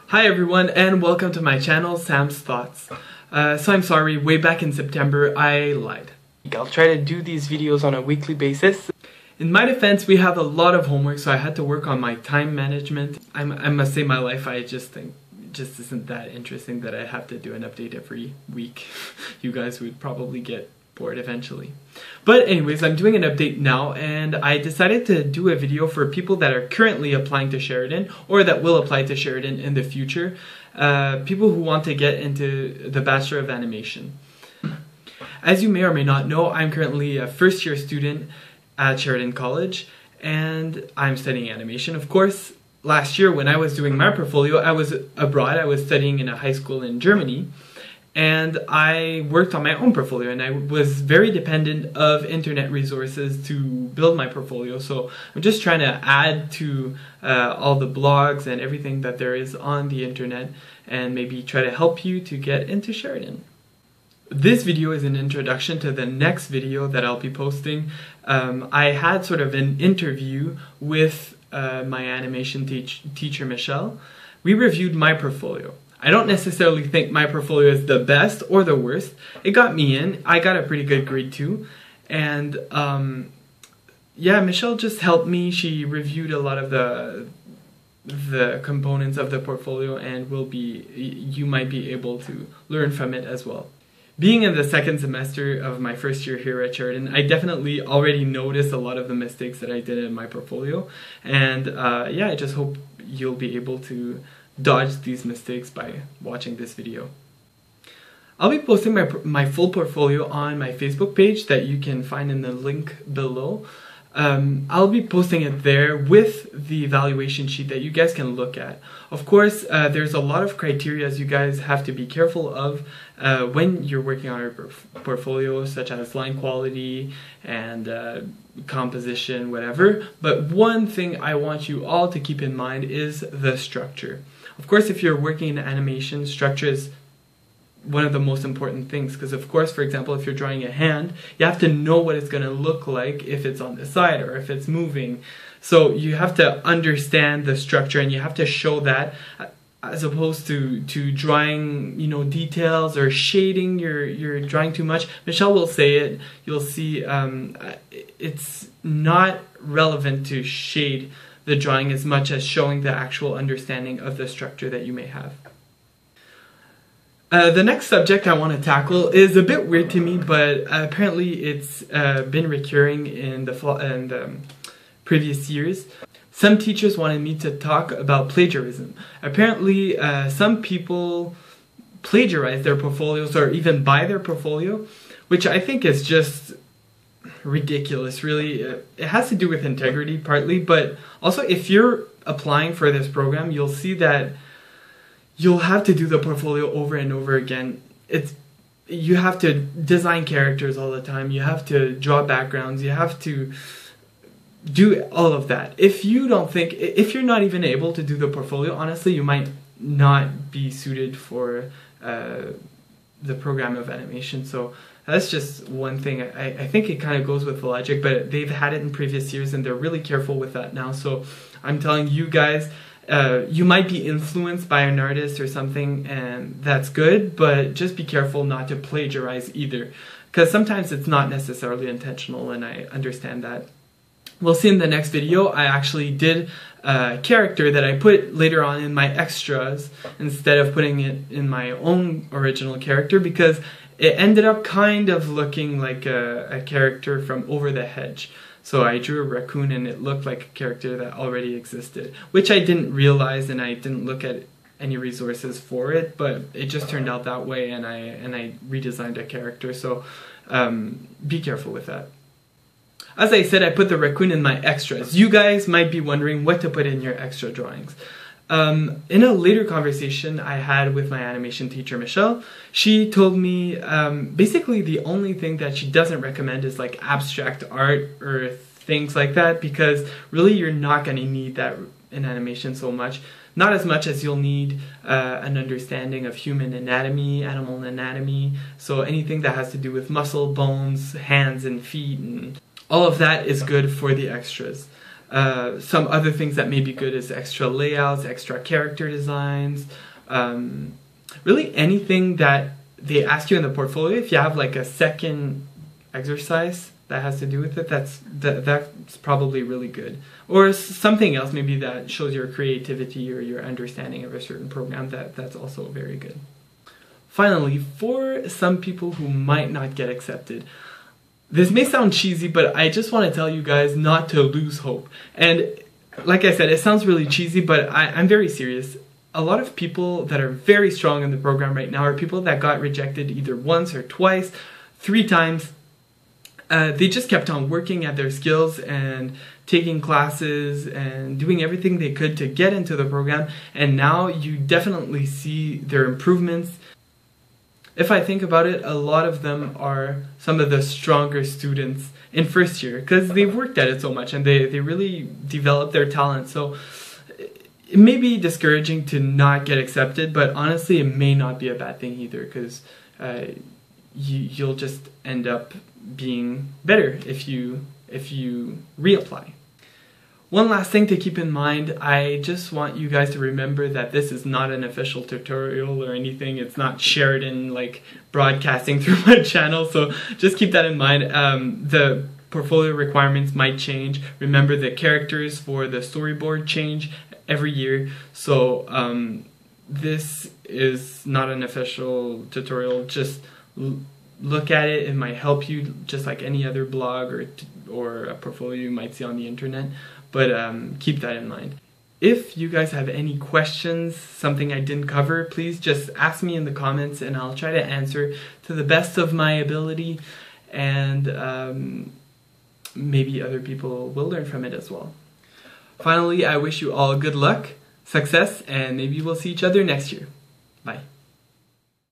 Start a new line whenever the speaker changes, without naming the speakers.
Hi everyone and welcome to my channel, Sam's Thoughts. So I'm sorry, way back in September I lied. I'll try to do these videos on a weekly basis. In my defense, we have a lot of homework, so I had to work on my time management. I must say my life, I just think, just isn't that interesting that I have to do an update every week. You guys would probably get bored eventually. But anyways, I'm doing an update now and I decided to do a video for people that are currently applying to Sheridan or that will apply to Sheridan in the future. People who want to get into the Bachelor of Animation. As you may or may not know, I'm currently a first year student at Sheridan College and I'm studying animation. Of course, last year when I was doing my portfolio, I was abroad. I was studying in a high school in Germany. And I worked on my own portfolio and I was very dependent of internet resources to build my portfolio. So I'm just trying to add to all the blogs and everything that there is on the internet and maybe try to help you to get into Sheridan. This video is an introduction to the next video that I'll be posting. I had sort of an interview with my animation teacher, Michelle. We reviewed my portfolio. I don't necessarily think my portfolio is the best or the worst. It got me in. I got a pretty good grade too. And yeah, Michelle just helped me. She reviewed a lot of the components of the portfolio and you might be able to learn from it as well. Being in the second semester of my first year here at Sheridan, I definitely already noticed a lot of the mistakes that I did in my portfolio. And yeah, I just hope you'll be able to dodge these mistakes by watching this video. I'll be posting my full portfolio on my Facebook page that you can find in the link below. I'll be posting it there with the evaluation sheet that you guys can look at. Of course, there's a lot of criteria you guys have to be careful of when you're working on your portfolio, such as line quality and composition, whatever. But one thing I want you all to keep in mind is the structure. Of course, if you're working in animation, structure is one of the most important things because, of course, for example, if you're drawing a hand, you have to know what it's going to look like if it's on the side or if it's moving. So you have to understand the structure and you have to show that as opposed to drawing, you know, details or shading. You're drawing too much. Michelle will say it. You'll see it's not relevant to shade the drawing as much as showing the actual understanding of the structure that you may have. The next subject I want to tackle is a bit weird to me, but apparently it's been recurring in the previous years. Some teachers wanted me to talk about plagiarism. Apparently, some people plagiarize their portfolios or even buy their portfolio, which I think is just ridiculous, really. It has to do with integrity partly, but also if you're applying for this program, you'll see that you'll have to do the portfolio over and over again. You have to design characters all the time, you have to draw backgrounds, you have to do all of that. If you're not even able to do the portfolio, honestly, you might not be suited for the program of animation. So that's just one thing. I think it kind of goes with the logic, but they've had it in previous years and they're really careful with that now. So I'm telling you guys, you might be influenced by an artist or something and that's good, but just be careful not to plagiarize either. Because sometimes it's not necessarily intentional and I understand that. We'll see in the next video, I actually did a character that I put later on in my extras instead of putting it in my own original character because it ended up kind of looking like a character from Over the Hedge. So I drew a raccoon and it looked like a character that already existed, which I didn't realize and I didn't look at any resources for it, but it just turned out that way and I redesigned a character, so be careful with that. As I said, I put the raccoon in my extras. You guys might be wondering what to put in your extra drawings. In a later conversation I had with my animation teacher, Michelle, she told me basically the only thing that she doesn't recommend is like abstract art or things like that because really you're not going to need that in animation so much. Not as much as you'll need an understanding of human anatomy, animal anatomy, so anything that has to do with muscle, bones, hands and feet and all of that is good for the extras. Some other things that may be good is extra layouts, extra character designs, really anything that they ask you in the portfolio. If you have like a second exercise that has to do with it, that's probably really good. Or something else maybe that shows your creativity or your understanding of a certain program, that's also very good. Finally, for some people who might not get accepted, this may sound cheesy, but I just want to tell you guys not to lose hope. And like I said, it sounds really cheesy, but I'm very serious. A lot of people that are very strong in the program right now are people that got rejected either once or twice, 3 times. They just kept on working at their skills and taking classes and doing everything they could to get into the program, and now you definitely see their improvements. If I think about it, a lot of them are some of the stronger students in first year because they've worked at it so much and they really developed their talent. So it may be discouraging to not get accepted, but honestly it may not be a bad thing either, because you'll just end up being better if you reapply. One last thing to keep in mind, I just want you guys to remember that this is not an official tutorial or anything. It's not Sheridan like broadcasting through my channel, so just keep that in mind. The portfolio requirements might change. Remember, the characters for the storyboard change every year, so this is not an official tutorial. Just look at it. It might help you just like any other blog or a portfolio you might see on the internet. But keep that in mind. If you guys have any questions, something I didn't cover, please just ask me in the comments and I'll try to answer to the best of my ability, and maybe other people will learn from it as well. Finally, I wish you all good luck, success, and maybe we'll see each other next year. Bye.